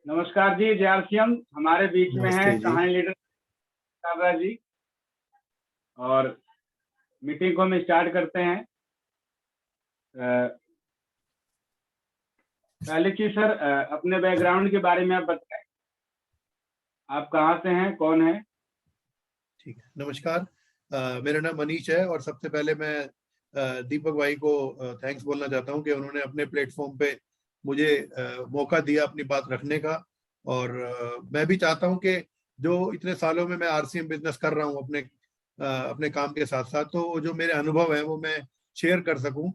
नमस्कार जी, जयालसियम हमारे बीच में है नमस्ते जी। कहानी लीडर काबरा जी। और मीटिंग को हम स्टार्ट करते हैं। पहले चीज सर, अपने बैकग्राउंड के बारे में आप बताएं। आप कहाँ से हैं, कौन है? ठीक है, नमस्कार। मेरा नाम मनीष है और सबसे पहले मैं दीपक भाई को थैंक्स बोलना चाहता हूं कि उन्होंने अपने प्लेटफॉर्म पे मुझे मौका दिया अपनी बात रखने का। और मैं भी चाहता हूं कि जो इतने सालों में मैं आरसीएम बिजनेस कर रहा हूं अपने काम के साथ साथ, तो जो मेरे अनुभव है वो मैं शेयर कर सकूं,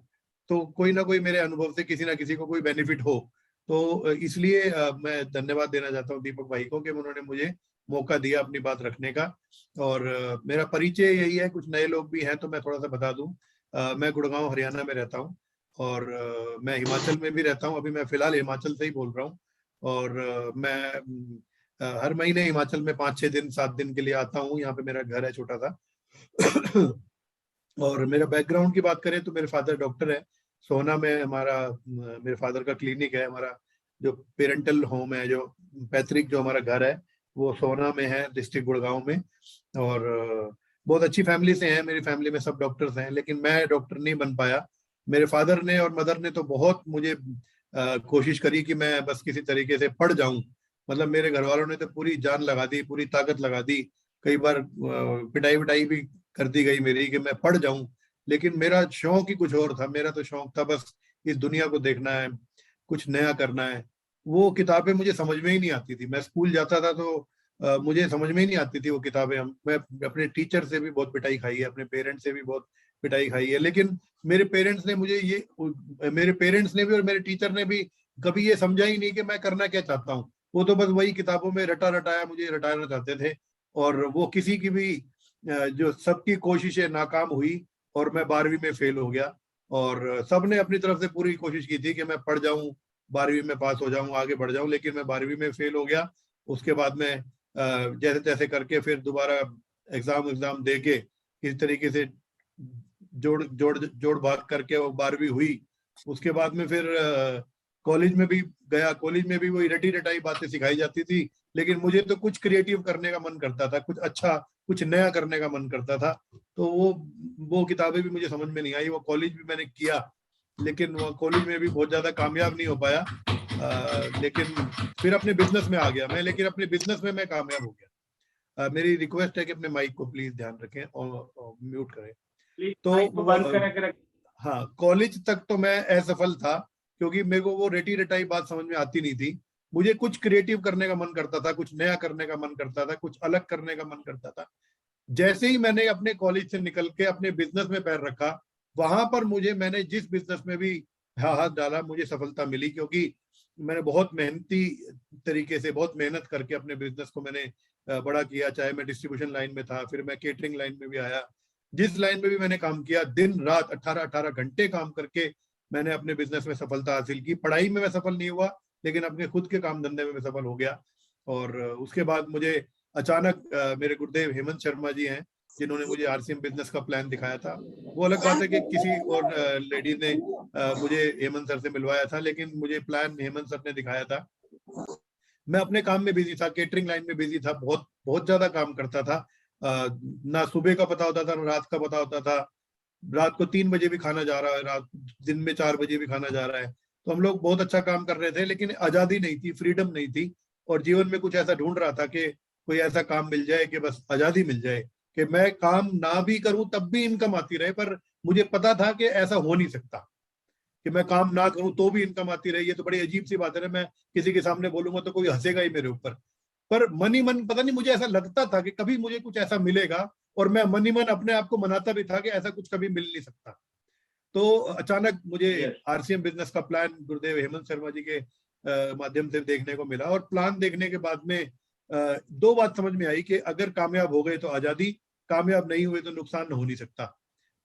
तो कोई ना कोई मेरे अनुभव से किसी ना किसी को कोई बेनिफिट हो। तो इसलिए मैं धन्यवाद देना चाहता हूँ दीपक भाई को कि उन्होंने मुझे मौका दिया अपनी बात रखने का। और मेरा परिचय यही है, कुछ नए लोग भी हैं तो मैं थोड़ा सा बता दूं। मैं गुड़गांव हरियाणा में रहता हूं और मैं हिमाचल में भी रहता हूं। अभी मैं फिलहाल हिमाचल से ही बोल रहा हूं। और मैं हर महीने हिमाचल में 5-6 दिन 7 दिन के लिए आता हूं। यहाँ पे मेरा घर है छोटा सा। और मेरा बैकग्राउंड की बात करें तो मेरे फादर डॉक्टर है। सोहना में हमारा मेरे फादर का क्लिनिक है। हमारा जो पेरेंटल होम है, जो पैतृक जो हमारा घर है, वो सोहना में है, डिस्ट्रिक्ट गुड़गांव में। और बहुत अच्छी फैमिली से हैं। मेरी फैमिली में सब डॉक्टर्स हैं, लेकिन मैं डॉक्टर नहीं बन पाया। मेरे फादर ने और मदर ने तो बहुत मुझे कोशिश करी कि मैं बस किसी तरीके से पढ़ जाऊं। मतलब मेरे घर वालों ने तो पूरी जान लगा दी, पूरी ताकत लगा दी। कई बार पिटाई विटाई भी कर दी गई मेरी कि मैं पढ़ जाऊं। लेकिन मेरा शौक ही कुछ और था। मेरा तो शौक था बस इस दुनिया को देखना है, कुछ नया करना है। वो किताबें मुझे समझ में ही नहीं आती थी। मैं स्कूल जाता था तो मुझे समझ में ही नहीं आती थी वो किताबें। मैं अपने टीचर से भी बहुत पिटाई खाई है, अपने पेरेंट्स से भी बहुत पिटाई खाई है। लेकिन मेरे पेरेंट्स ने भी और मेरे टीचर ने भी कभी ये समझा ही नहीं कि मैं करना क्या चाहता हूँ। वो तो बस वही किताबों में रटा रटाया मुझे रटाना चाहते थे। और वो किसी की भी जो सबकी कोशिशें नाकाम हुई और मैं 12वीं में फेल हो गया। और सबने अपनी तरफ से पूरी कोशिश की थी कि मैं पढ़ जाऊं, 12वीं में पास हो जाऊं, आगे बढ़ जाऊं। लेकिन मैं 12वीं में फेल हो गया। उसके बाद में जैसे तैसे करके फिर दोबारा एग्जाम दे के किसी तरीके से जोड़ जोड़ जोड़ भाग करके वो 12वीं हुई। उसके बाद में फिर कॉलेज में भी गया। कॉलेज में भी वही रटी रटाई बातें सिखाई जाती थी। लेकिन मुझे तो कुछ क्रिएटिव करने का मन करता था, कुछ अच्छा कुछ नया करने का मन करता था। तो वो किताबें भी मुझे समझ में नहीं आई। वो कॉलेज भी मैंने किया, लेकिन वो कॉलेज में भी बहुत ज्यादा कामयाब नहीं हो पाया। लेकिन फिर अपने बिजनेस में आ गया मैं। लेकिन अपने बिजनेस में मैं कामयाब हो गया। मेरी रिक्वेस्ट है कि अपने माइक को प्लीज ध्यान रखें और म्यूट करें। प्लीज तो माइक को बंद करें। हाँ, कॉलेज तक तो मैं असफल था, क्योंकि मेरे को वो रेटी रटाई बात समझ में आती नहीं थी। मुझे कुछ क्रिएटिव करने का मन करता था, कुछ नया करने का मन करता था, कुछ अलग करने का मन करता था। जैसे ही मैंने अपने कॉलेज से निकल के अपने बिजनेस में पैर रखा, वहां पर मैंने जिस बिजनेस में भी हाथ डाला मुझे सफलता मिली। क्योंकि मैंने बहुत मेहनती तरीके से, बहुत मेहनत करके अपने बिजनेस को मैंने बड़ा किया। चाहे मैं डिस्ट्रीब्यूशन लाइन में था, फिर मैं केटरिंग लाइन में भी आया। जिस लाइन में भी मैंने काम किया, दिन रात 18-18 घंटे काम करके मैंने अपने बिजनेस में सफलता हासिल की। पढ़ाई में मैं सफल नहीं हुआ, लेकिन अपने खुद के काम धंधे में मैं सफल हो गया। और उसके बाद मुझे अचानक मेरे गुरुदेव हेमंत शर्मा जी हैं, जिन्होंने मुझे आरसीएम बिजनेस का प्लान दिखाया था। वो अलग बात है कि किसी और लेडी ने मुझे हेमंत सर से मिलवाया था, लेकिन मुझे प्लान हेमंत सर ने दिखाया था। मैं अपने काम में बिजी था, केटरिंग लाइन में बिजी था, बहुत बहुत ज्यादा काम करता था। ना सुबह का पता होता था, ना रात का पता होता था। रात को 3 बजे भी खाना जा रहा है, रात दिन में 4 बजे भी खाना जा रहा है। तो हम लोग बहुत अच्छा काम कर रहे थे, लेकिन आजादी नहीं थी, फ्रीडम नहीं थी। और जीवन में कुछ ऐसा ढूंढ रहा था कि कोई ऐसा काम मिल जाए कि बस आजादी मिल जाए, कि मैं काम ना भी करूं तब भी इनकम आती रहे। पर मुझे पता था कि ऐसा हो नहीं सकता कि मैं काम ना करूं तो भी इनकम आती रही। ये तो बड़ी अजीब सी बात है ना। मैं किसी के सामने बोलूंगा तो कोई हंसेगा ही मेरे ऊपर। पर मन ही मन पता नहीं, मुझे ऐसा लगता था कि कभी मुझे कुछ ऐसा मिलेगा। और मैं मन ही मन अपने आप को मनाता भी था कि ऐसा कुछ कभी मिल नहीं सकता। तो अचानक मुझे आरसीएम बिजनेस का प्लान गुरुदेव हेमंत शर्मा जी के माध्यम से देखने को मिला। और प्लान देखने के बाद में दो बात समझ में आई कि अगर कामयाब हो गए तो आजादी, कामयाब नहीं हुए तो नुकसान हो नहीं सकता।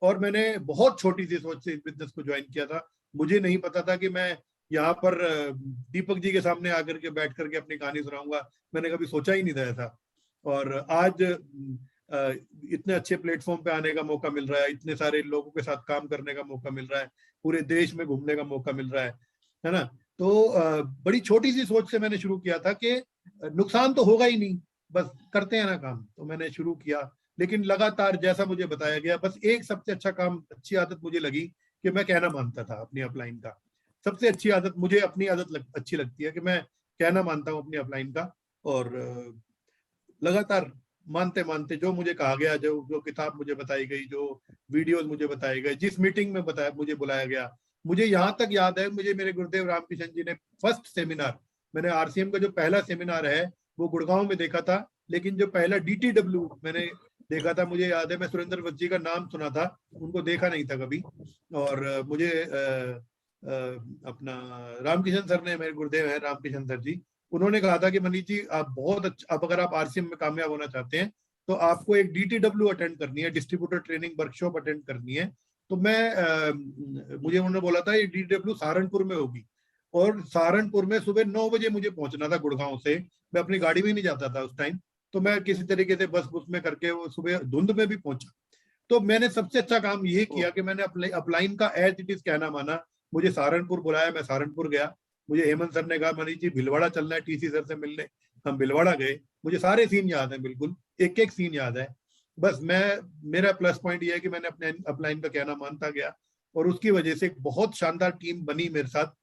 और मैंने बहुत छोटी सी सोच से इस बिजनेस को ज्वाइन किया था। मुझे नहीं पता था कि मैं यहाँ पर दीपक जी के सामने आकर के बैठ करके अपनी कहानी सुनाऊंगा। मैंने कभी सोचा ही नहीं था ऐसा। और आज इतने अच्छे प्लेटफॉर्म पे आने का मौका मिल रहा है, इतने सारे लोगों के साथ काम करने का मौका मिल रहा है, पूरे देश में घूमने का मौका मिल रहा है ना। तो बड़ी छोटी सी सोच से मैंने शुरू किया था कि नुकसान तो होगा ही नहीं, बस करते हैं ना काम। तो मैंने शुरू किया, लेकिन लगातार जैसा मुझे बताया गया, बस एक सबसे अच्छा काम, अच्छी आदत मुझे लगी कि मैं कहना मानता था अपनी अपलाइन का। सबसे अच्छी आदत मुझे अपनी आदत अच्छी लगती है कि मैं कहना मानता हूँ अपनी अपलाइन का। और लगातार मानते मानते जो मुझे कहा गया, जो जो किताब मुझे बताई गई, जो वीडियोस मुझे बताए गए, जिस मीटिंग में बताया मुझे बुलाया गया, मुझे यहाँ तक याद है, मुझे मेरे गुरुदेव रामकिशन जी ने फर्स्ट सेमिनार, मैंने आरसीएम का जो पहला सेमिनार है वो गुड़गांव में देखा था, लेकिन जो पहला डीटीडब्ल्यू मैंने देखा था, मुझे याद है, मैं सुरेंद्र वत्स जी का नाम सुना था, उनको देखा नहीं था कभी। और मुझे अपना रामकिशन सर ने, मेरे गुरुदेव है रामकिशन सर जी, उन्होंने कहा था कि मनीष जी आप बहुत अच्छा, अब अगर आप आरसीएम में कामयाब होना चाहते हैं तो आपको एक डीटीडब्ल्यू अटेंड करनी है, डिस्ट्रीब्यूटर ट्रेनिंग वर्कशॉप अटेंड करनी है। तो मुझे उन्होंने बोला था ये डीटीडब्ल्यू सहारनपुर में होगी, और सहारनपुर में सुबह 9 बजे मुझे पहुंचना था गुड़गांव से। मैं अपनी गाड़ी में नहीं जाता था उस टाइम, तो मैं किसी तरीके से बस में करके वो सुबह धुंध में भी पहुंचा। तो मैंने सबसे अच्छा काम ये किया कि मैंने अपलाइन का एज इट इज कहना माना। मुझे सहारनपुर बुलाया, मैं सहारनपुर गया। मुझे हेमंत सर ने कहा मनीष जी भीलवाड़ा चलना है टीसी सर से मिलने, हम भीलवाड़ा गए। मुझे सारे सीन याद है, बिल्कुल एक एक सीन याद है। बस मेरा प्लस पॉइंट ये है कि मैंने अपने अपलाइन का कहना मानता गया, और उसकी वजह से एक बहुत शानदार टीम बनी मेरे साथ,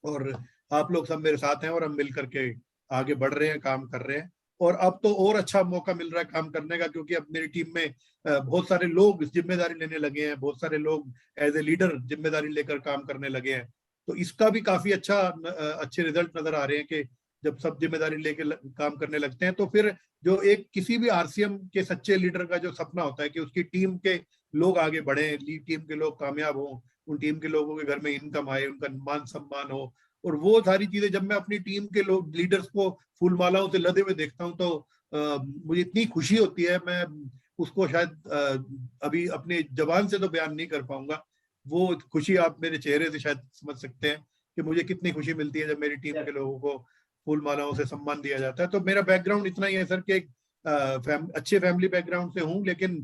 और आप लोग सब मेरे साथ हैं, और हम मिल करके आगे बढ़ रहे हैं, काम कर रहे हैं। और अब तो और अच्छा मौका मिल रहा है काम करने का, क्योंकि अब मेरी टीम में बहुत सारे लोग जिम्मेदारी लेने लगे हैं, बहुत सारे लोग एज ए लीडर जिम्मेदारी लेकर काम करने लगे हैं। तो इसका भी काफी अच्छे रिजल्ट नजर आ रहे हैं कि जब सब जिम्मेदारी लेके काम करने लगते हैं, तो फिर जो एक किसी भी आरसीएम के सच्चे लीडर का जो सपना होता है कि उसकी टीम के लोग आगे बढ़े, टीम के लोग कामयाब हो, उन टीम के लोगों के घर में इनकम आए, उनका मान सम्मान हो, और वो सारी चीजें जब मैं अपनी टीम के लोग लीडर्स को फूल मालाओं से लदे हुए देखता हूँ, तो मुझे इतनी खुशी होती है, मैं उसको शायद अभी अपनी जबान से तो बयान नहीं कर पाऊंगा। वो खुशी आप मेरे चेहरे से शायद समझ सकते हैं कि मुझे कितनी खुशी मिलती है जब मेरी टीम के लोगों को फूल मालाओं से सम्मान दिया जाता है। तो मेरा बैकग्राउंड इतना ही है सर कि एक अच्छे फैमिली बैकग्राउंड से हूँ, लेकिन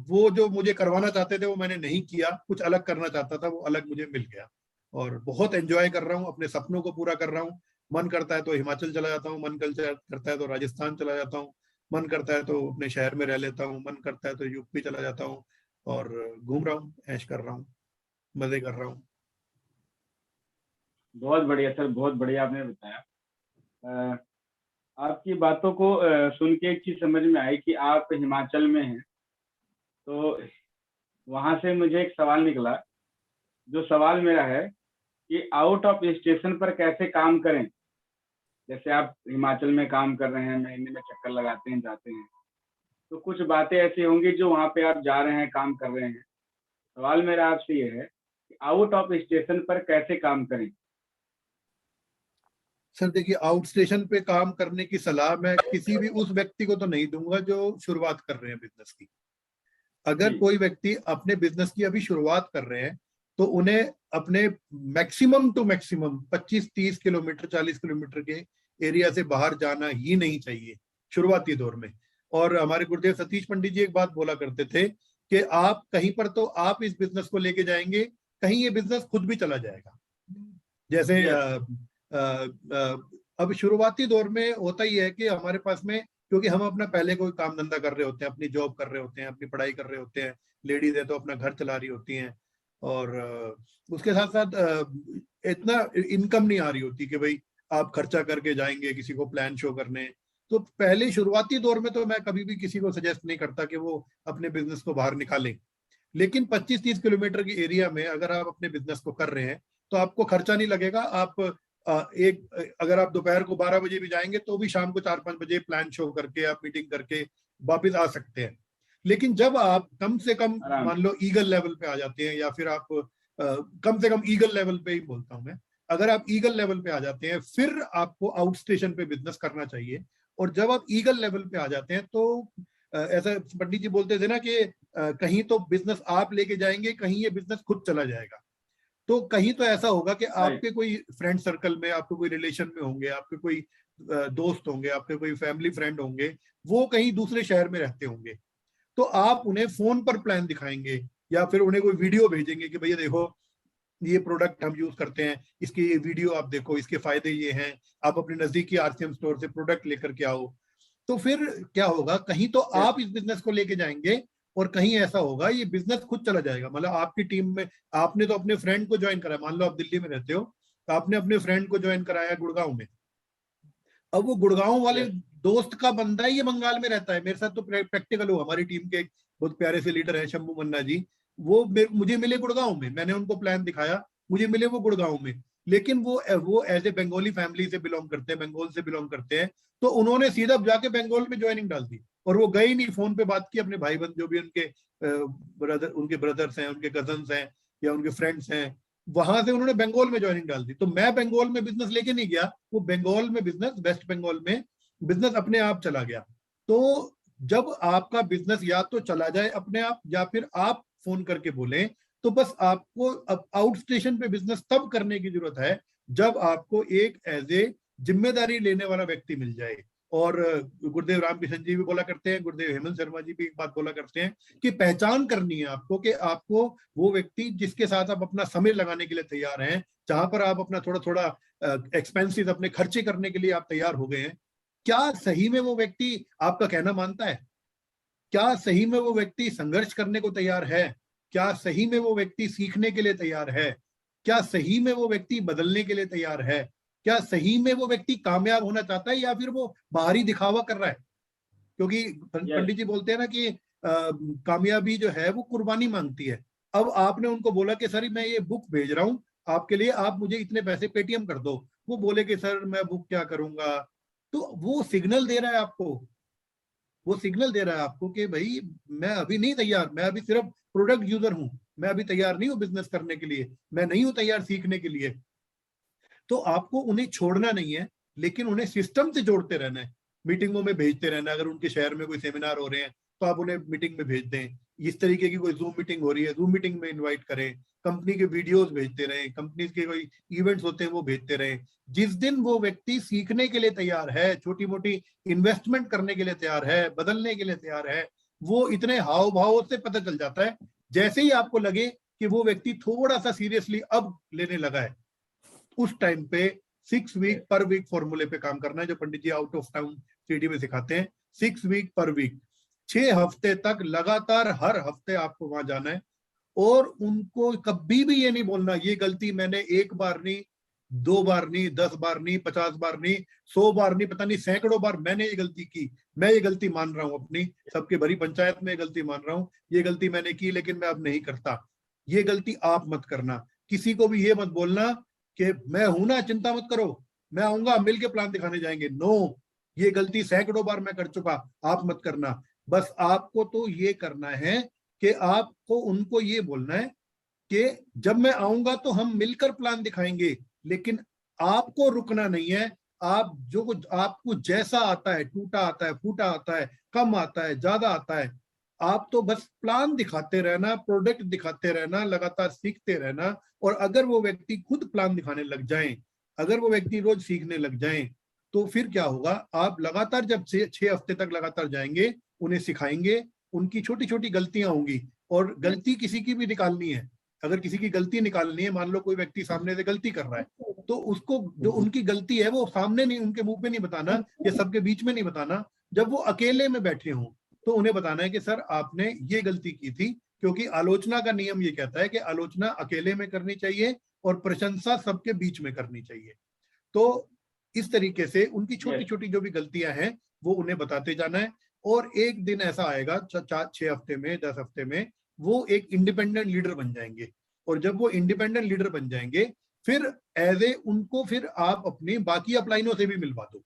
वो जो मुझे करवाना चाहते थे वो मैंने नहीं किया, कुछ अलग करना चाहता था, वो अलग मुझे मिल गया। और बहुत एंजॉय कर रहा हूँ, अपने सपनों को पूरा कर रहा हूँ। मन करता है तो हिमाचल चला जाता हूँ, मन करता है तो राजस्थान चला जाता हूँ, मन करता है तो अपने शहर में रह लेता हूँ, मन करता है तो यूपी चला जाता हूँ, और घूम रहा हूँ, ऐश कर रहा हूँ, मजे कर रहा हूँ। बहुत बढ़िया सर, बहुत बढ़िया आपने बताया। आपकी बातों को सुन के एक चीज समझ में आई कि आप हिमाचल में हैं, तो वहां से मुझे एक सवाल निकला। जो सवाल मेरा है कि आउट ऑफ स्टेशन पर कैसे काम करें। जैसे आप हिमाचल में काम कर रहे हैं, महीने में चक्कर लगाते हैं, जाते हैं, तो कुछ बातें ऐसी होंगी जो वहां पे आप जा रहे हैं, काम कर रहे हैं। सवाल मेरा आपसे ये है कि आउट ऑफ स्टेशन पर कैसे काम करें। सर देखिए, आउट स्टेशन पे काम करने की सलाह मैं किसी भी उस व्यक्ति को तो नहीं दूंगा जो शुरुआत कर रहे हैं बिजनेस की। अगर कोई व्यक्ति अपने बिजनेस की अभी शुरुआत कर रहे हैं तो उन्हें अपने maximum to maximum 25-30 kilometre 40 kilometre के एरिया से बाहर जाना ही नहीं चाहिए शुरुआती दौर में। और हमारे गुरुदेव सतीश पंडित जी एक बात बोला करते थे कि आप कहीं पर तो आप इस बिजनेस को लेके जाएंगे, कहीं ये बिजनेस खुद भी चला जाएगा। जैसे अब शुरुआती दौर में होता ही है कि हमारे पास में, क्योंकि हम अपना पहले कोई काम धंधा कर रहे होते हैं, अपनी जॉब कर रहे होते हैं, अपनी पढ़ाई कर रहे होते हैं, लेडीज है तो अपना घर चला रही होती हैं, और उसके साथ साथ इतना इनकम नहीं आ रही होती कि भाई आप खर्चा करके जाएंगे किसी को प्लान शो करने। तो पहले शुरुआती दौर में तो मैं कभी भी किसी को सजेस्ट नहीं करता कि वो अपने बिजनेस को बाहर निकालें। लेकिन 25-30 किलोमीटर की एरिया में अगर आप अपने बिजनेस को कर रहे हैं तो आपको खर्चा नहीं लगेगा। आप अगर आप दोपहर को 12 बजे भी जाएंगे तो भी शाम को 4-5 बजे प्लान शो करके आप मीटिंग करके वापस आ सकते हैं। लेकिन जब आप कम से कम मान लो ईगल लेवल पे आ जाते हैं, या फिर आप कम से कम ईगल लेवल पे ही बोलता हूं मैं, अगर आप ईगल लेवल पे आ जाते हैं फिर आपको आउट स्टेशन पे बिजनेस करना चाहिए। और जब आप ईगल लेवल पे आ जाते हैं तो ऐसा पंडित जी बोलते थे ना कि कहीं तो बिजनेस आप लेके जाएंगे, कहीं ये बिजनेस खुद चला जाएगा। तो कहीं तो ऐसा होगा कि आपके कोई फ्रेंड सर्कल में, आपके कोई रिलेशन में होंगे, आपके कोई दोस्त होंगे, आपके कोई फैमिली फ्रेंड होंगे, वो कहीं दूसरे शहर में रहते होंगे। तो आप उन्हें फोन पर प्लान दिखाएंगे या फिर उन्हें कोई वीडियो भेजेंगे कि भैया देखो ये प्रोडक्ट हम यूज करते हैं, इसके ये वीडियो आप देखो, इसके फायदे ये हैं, आप अपने नजदीकी आरसीएम स्टोर से प्रोडक्ट लेकर के आओ। तो फिर क्या होगा, कहीं तो आप इस बिजनेस को लेके जाएंगे और कहीं ऐसा होगा ये बिजनेस खुद चला जाएगा। मतलब आपकी टीम में आपने तो अपने फ्रेंड को ज्वाइन कराया, मान लो आप दिल्ली में रहते हो तो आपने अपने फ्रेंड को ज्वाइन कराया गुड़गांव में, अब वो गुड़गांव वाले दोस्त का बंदा ही ये बंगाल में रहता है। मेरे साथ तो प्रैक्टिकल हो, हमारी टीम के एक बहुत प्यारे से लीडर है शंभू मन्ना जी, वो मुझे मिले गुड़गांव में, मैंने उनको प्लान दिखाया, मुझे मिले वो गुड़गांव में, लेकिन वो एज ए बंगाली फैमिली से बिलोंग करते हैं, बंगाल से बिलोंग करते हैं, तो उन्होंने सीधा जाके बंगाल में ज्वाइनिंग डाल दी और वो गए नहीं, फोन पे बात की अपने भाई बंद जो भी उनके उनके ब्रदर्स हैं, उनके कजन्स हैं या उनके फ्रेंड्स हैं, वहां से उन्होंने बंगाल में ज्वाइनिंग डाल दी। तो मैं बंगाल में बिजनेस लेके नहीं गया, वो बंगाल में बिजनेस, वेस्ट बंगाल में बिजनेस अपने आप चला गया। तो जब आपका बिजनेस या तो चला जाए अपने आप या फिर आप फोन करके बोलें, तो बस आपको अब आउट स्टेशन पे बिजनेस तब करने की जरूरत है जब आपको एक एज ए जिम्मेदारी लेने वाला व्यक्ति मिल जाए। और गुरुदेव रामकिशन जी भी बोला करते हैं, गुरुदेव हेमंत शर्मा जी भी एक बात बोला करते हैं कि पहचान करनी है आपको कि आपको वो व्यक्ति जिसके साथ आप अपना समय लगाने के लिए तैयार हैं, जहां पर आप अपना थोड़ा थोड़ा एक्सपेंसेस अपने खर्चे करने के लिए आप तैयार हो गए हैं, क्या सही में वो व्यक्ति आपका कहना मानता है? क्या सही में वो व्यक्ति संघर्ष करने को तैयार है? क्या सही में वो व्यक्ति सीखने के लिए तैयार है? क्या सही में वो व्यक्ति बदलने के लिए तैयार है? क्या सही में वो व्यक्ति कामयाब होना चाहता है या फिर वो बाहरी दिखावा कर रहा है? क्योंकि पंडित जी बोलते हैं ना कि कामयाबी जो है वो कुर्बानी मांगती है। अब आपने उनको बोला कि सर मैं ये बुक भेज रहा हूं आपके लिए, आप मुझे इतने पैसे पेटीएम कर दो, वो बोले कि सर मैं बुक क्या करूंगा, तो वो सिग्नल दे रहा है आपको, वो सिग्नल दे रहा है आपको कि भाई मैं अभी नहीं तैयार, मैं अभी सिर्फ प्रोडक्ट यूजर हूं, मैं अभी तैयार नहीं हूं बिजनेस करने के लिए, मैं नहीं हूं तैयार सीखने के लिए। तो आपको उन्हें छोड़ना नहीं है, लेकिन उन्हें सिस्टम से जोड़ते रहना है, मीटिंगों में भेजते रहना है। अगर उनके शहर में कोई सेमिनार हो रहे हैं तो आप उन्हें मीटिंग में भेज दें, इस तरीके की कोई जूम मीटिंग हो रही है, जूम मीटिंग में इनवाइट करें, कंपनी के वीडियोस भेजते रहें, कंपनी के कोई इवेंट्स होते हैं वो भेजते रहें। जिस दिन वो व्यक्ति सीखने के लिए तैयार है, छोटी मोटी इन्वेस्टमेंट करने के लिए तैयार है, बदलने के लिए तैयार है, वो इतने हाव भाव से पता चल जाता है। जैसे ही आपको लगे कि वो व्यक्ति थोड़ा सा सीरियसली अब लेने लगा है, उस टाइम पे 6 वीक पर वीक फॉर्मूले पे काम करना है, जो पंडित जी आउट ऑफ टाउन सीडी में सिखाते हैं। 6 वीक पर वीक, 6 हफ्ते तक लगातार हर हफ्ते आपको वहां जाना है और उनको कभी भी ये नहीं बोलना ये गलती मैंने 1 बार नहीं, 2 बार नहीं, 10 बार नहीं, 50 बार नहीं, 100 बार नहीं, पता नहीं सैकड़ों बार मैंने ये गलती की, मैं ये गलती मान रहा हूं अपनी, सबके बड़ी पंचायत में गलती मान रहा हूं, ये गलती मैंने की लेकिन मैं अब नहीं करता। ये गलती आप मत करना। किसी को भी ये मत बोलना कि मैं हूं ना, चिंता मत करो, मैं आऊंगा, मिलके प्लान दिखाने जाएंगे। नो, ये गलती सैकड़ों बार मैं कर चुका, आप मत करना। बस आपको तो ये करना है कि आपको उनको ये बोलना है कि जब मैं आऊंगा तो हम मिलकर प्लान दिखाएंगे, लेकिन आपको रुकना नहीं है। आप जो कुछ आपको जैसा आता है, टूटा आता है, फूटा आता है, कम आता है, ज्यादा आता है, आप तो बस प्लान दिखाते रहना, प्रोडक्ट दिखाते रहना, लगातार सीखते रहना। और अगर वो व्यक्ति खुद प्लान दिखाने लग जाएं, अगर वो व्यक्ति रोज सीखने लग जाएं, तो फिर क्या होगा, आप लगातार जब 6 हफ्ते तक लगातार जाएंगे, उन्हें सिखाएंगे, उनकी छोटी छोटी गलतियां होंगी, और गलती किसी की भी निकालनी है। अगर किसी की गलती निकालनी है, मान लो कोई व्यक्ति सामने से गलती कर रहा है, तो उसको जो उनकी गलती है वो सामने नहीं, उनके मुंह पे नहीं बताना या सबके बीच में नहीं बताना। जब वो अकेले में बैठे हों तो उन्हें बताना है कि सर आपने ये गलती की थी, क्योंकि आलोचना का नियम ये कहता है कि आलोचना अकेले में करनी चाहिए और प्रशंसा सबके बीच में करनी चाहिए। तो इस तरीके से उनकी छोटी छोटी जो भी गलतियां हैं वो उन्हें बताते जाना है। और एक दिन ऐसा आएगा 6 हफ्ते में, 10 हफ्ते में वो एक इंडिपेंडेंट लीडर बन जाएंगे। और जब वो इंडिपेंडेंट लीडर बन जाएंगे, फिर एज ए उनको फिर आप अपनी बाकी अपलाइनों से भी मिलवा दो,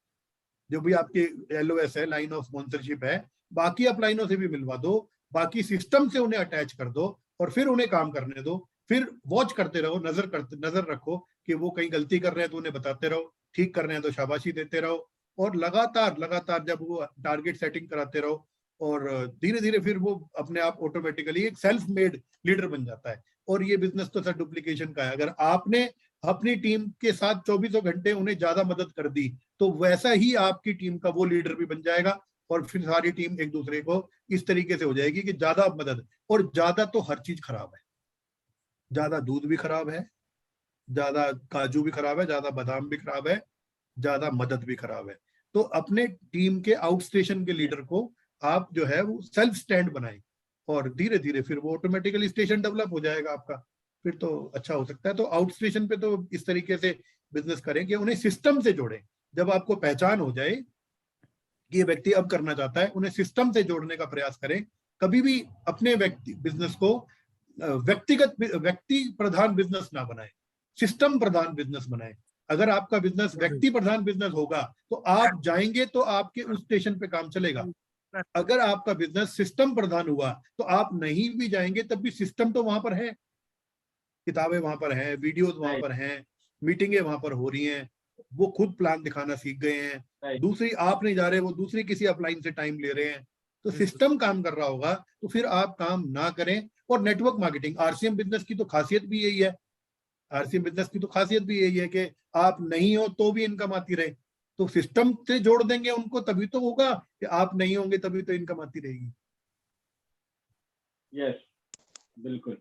जो भी आपके LOS है, लाइन ऑफ स्पॉन्सरशिप है, बाकी अपलाइनों से भी मिलवा दो, बाकी सिस्टम से उन्हें अटैच कर दो और फिर उन्हें काम करने दो। फिर वॉच करते रहो, नजर रखो कि वो कहीं गलती कर रहे हैं तो उन्हें बताते रहो, ठीक कर रहे हैं तो शाबाशी देते रहो, और लगातार लगातार जब वो टारगेट सेटिंग कराते रहो, और धीरे धीरे फिर वो अपने आप ऑटोमेटिकली एक सेल्फ मेड लीडर बन जाता है। और ये बिजनेस तो सर डुप्लीकेशन का है। अगर आपने अपनी टीम के साथ 24 घंटे उन्हें ज्यादा मदद कर दी, तो वैसा ही आपकी टीम का वो लीडर भी बन जाएगा, और फिर सारी टीम एक दूसरे को इस तरीके से हो जाएगी कि ज्यादा मदद। और ज्यादा तो हर चीज खराब है, ज्यादा दूध भी खराब है, ज्यादा काजू भी खराब है, ज्यादा बादाम भी खराब है, ज्यादा मदद भी खराब है। तो अपने टीम के आउट स्टेशन के लीडर को आप जो है वो सेल्फ स्टैंड बनाएं, और धीरे धीरे फिर वो ऑटोमेटिकली स्टेशन डेवलप हो जाएगा आपका, फिर तो अच्छा हो सकता है। तो आउट स्टेशन पे तो इस तरीके से बिजनेस करें कि उन्हें सिस्टम से जोड़ें। जब आपको पहचान हो जाए कि ये व्यक्ति अब करना चाहता है, उन्हें सिस्टम से जोड़ने का प्रयास करें। कभी भी अपने व्यक्ति बिजनेस को व्यक्ति प्रधान बिजनेस ना बनाए, सिस्टम प्रधान बिजनेस बनाए। अगर आपका बिजनेस व्यक्ति प्रधान बिजनेस होगा तो आप जाएंगे तो आपके उस स्टेशन पे काम चलेगा। अगर आपका बिजनेस सिस्टम प्रधान हुआ तो आप नहीं भी जाएंगे तब भी सिस्टम तो वहां पर है, किताबें वहां पर हैं, वीडियोस वहां पर हैं, मीटिंगें वहां पर हो रही हैं, वो खुद प्लान दिखाना सीख गए हैं। दूसरी आप नहीं जा रहे, वो दूसरी किसी अपलाइन से टाइम ले रहे हैं, तो सिस्टम काम कर रहा होगा, तो फिर आप काम ना करें। और नेटवर्क मार्केटिंग, आरसीएम बिजनेस की तो खासियत भी यही है, आरसीएम बिजनेस की तो खासियत भी यही है कि आप नहीं हो तो भी इनकम आती रहे। तो सिस्टम से जोड़ देंगे उनको तभी तो होगा, कि आप नहीं होंगे तभी तो इनकम आती रहेगी। यस, बिल्कुल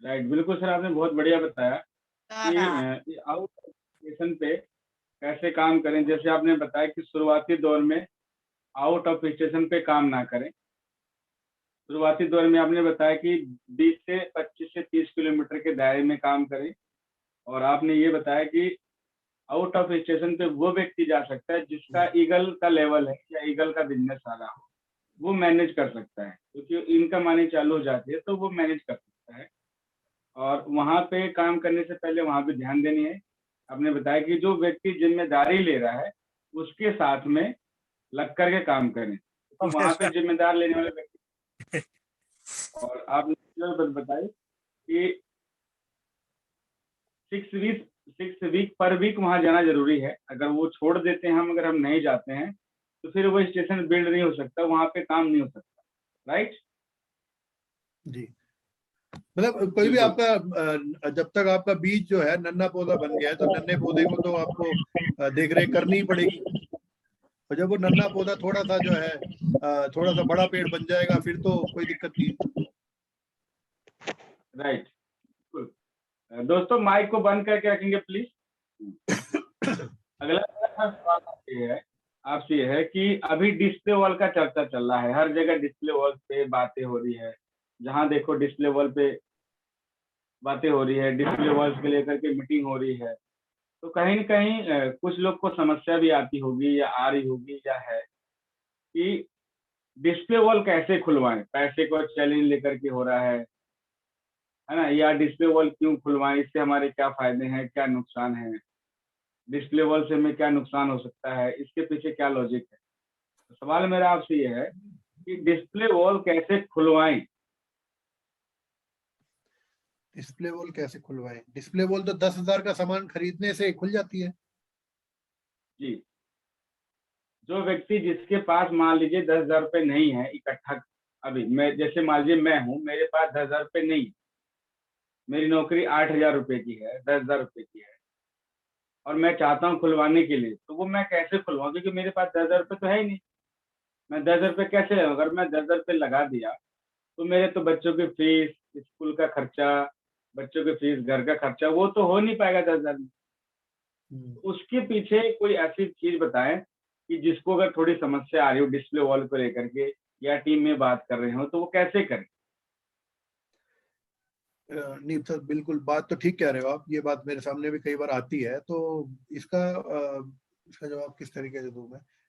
राइट, बिल्कुल सर, आपने बहुत बढ़िया बताया कि आउट स्टेशन पे कैसे काम करें। जैसे आपने बताया कि शुरुआती दौर में आउट ऑफ स्टेशन पे काम ना करें। शुरुआती दौर में आपने बताया कि 20 से 25 से 30 किलोमीटर के दायरे में काम करें, और आपने ये बताया कि आउट ऑफ स्टेशन पे वो व्यक्ति जा सकता है जिसका ईगल का लेवल है या ईगल का बिजनेस आ रहा हो, वो मैनेज कर सकता है, क्योंकि इनकम आनी चालू हो जाती है तो वो मैनेज कर सकता है। और वहां पे काम करने से पहले वहां पे ध्यान देनी है। आपने बताया कि जो व्यक्ति जिम्मेदारी ले रहा है उसके साथ में लग करके काम करें, तो वहां पे जिम्मेदार लेने वाले व्यक्ति। और आपने बताई कि 6 वीक पर वीक वहां जाना जरूरी है। अगर वो छोड़ देते हैं हम, अगर हम नहीं जाते हैं तो फिर वो स्टेशन बिल्ड नहीं हो सकता, वहां पे काम नहीं हो सकता। राइट जी, मतलब कोई भी आपका जब तक आपका बीज जो है नन्ना पौधा बन गया है, तो नन्हे पौधे को तो आपको देख रेख करनी ही पड़ेगी। और जब वो नन्ना पौधा थोड़ा सा जो है थोड़ा सा बड़ा पेड़ बन जाएगा, फिर तो कोई दिक्कत नहीं है। राइट, दोस्तों माइक को बंद करके रखेंगे प्लीज। अगला सवाल आपसे ये है कि अभी डिस्प्ले वॉल का चर्चा चल रहा है, हर जगह डिस्प्ले वॉल पे बातें हो रही है, जहां देखो डिस्प्ले वॉल पे बातें हो रही है, डिस्प्ले वॉल्स के लेकर के मीटिंग हो रही है। तो कहीं न कहीं कुछ लोग को समस्या भी आती होगी या आ रही होगी या है कि डिस्प्ले वॉल कैसे खुलवाएं, पैसे को चैलेंज लेकर के हो रहा है ना, या डिस्प्ले वॉल क्यों खुलवाएं, इससे हमारे क्या फायदे हैं, क्या नुकसान है, डिस्प्ले वॉल से हमें क्या नुकसान हो सकता है, इसके पीछे क्या लॉजिक है। तो सवाल मेरा आपसे ये है कि डिस्प्ले वॉल कैसे खुलवाएं। डिस्प्ले वॉल कैसे खुलवाएं? डिस्प्ले वॉल तो 10,000 का सामान खरीदने से खुल जाती है जी, जो व्यक्ति जिसके पास मान लीजिए 10,000 रुपये नहीं है इकट्ठा, अभी मैं जैसे मान लीजिए मैं हूँ, मेरे पास 10,000 रुपये नहीं है, मेरी नौकरी 8,000 रुपये की है, 10,000 रुपये की है, और मैं चाहता हूँ खुलवाने के लिए, तो वो मैं कैसे खुलवाऊँ, क्योंकि मेरे पास 10,000 रुपये तो है ही नहीं। मैं 10,000 रुपये कैसे लगाऊँ? अगर मैं 10,000 रुपये लगा दिया तो मेरे तो बच्चों की फीस, स्कूल का खर्चा, बच्चों की फीस, घर का खर्चा, वो तो हो नहीं पाएगा 10,000 में। उसके पीछे कोई ऐसी चीज बताएं कि जिसको अगर थोड़ी समस्या आ रही हो डिस्प्ले वॉल को लेकर के, या टीम में बात कर रहे हो, तो वो कैसे करें। नहीं सर, बिल्कुल बात तो ठीक कह रहे हो आप, ये बात मेरे सामने भी कई बार आती है। तो इसका जवाब किस तरीके से दूं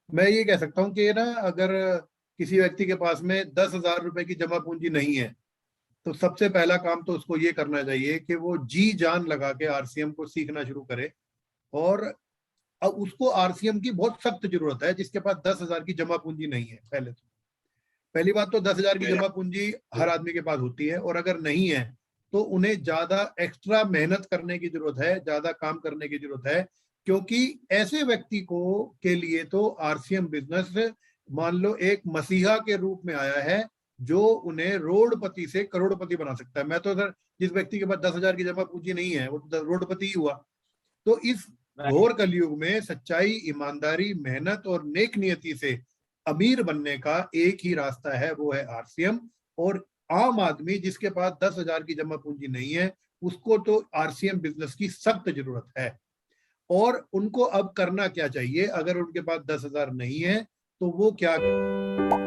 मैं ये कह सकता हूँ कि ना, अगर किसी व्यक्ति के पास में 10,000 रुपए की जमा पूंजी नहीं है, तो सबसे पहला काम तो उसको ये करना चाहिए कि वो जी जान लगा के आरसीएम को सीखना शुरू करे। और अब उसको आरसीएम की बहुत सख्त जरूरत है, जिसके पास 10,000 की जमा पूंजी नहीं है। पहली बात तो 10,000 की जमा पूंजी हर आदमी के पास होती है, और अगर नहीं है तो उन्हें ज्यादा एक्स्ट्रा मेहनत करने की जरूरत है, ज्यादा काम करने की जरूरत है। क्योंकि ऐसे व्यक्ति को के लिए तो आरसीएम बिजनेस मान लो एक मसीहा के रूप में आया है, जो उन्हें रोडपति से करोड़पति बना सकता है। मैं तो सर, जिस व्यक्ति के पास 10,000 की जमा पूंजी नहीं है वो तो रोडपति ही हुआ। तो इस घोर कलयुग में सच्चाई, ईमानदारी, मेहनत और नेक नियति से अमीर बनने का एक ही रास्ता है, वो है आरसीएम। और आम आदमी जिसके पास 10,000 की जमा पूंजी नहीं है, उसको तो आरसीएम बिजनेस की सख्त जरूरत है। और उनको अब करना क्या चाहिए, अगर उनके पास 10,000 नहीं है तो वो क्या करें।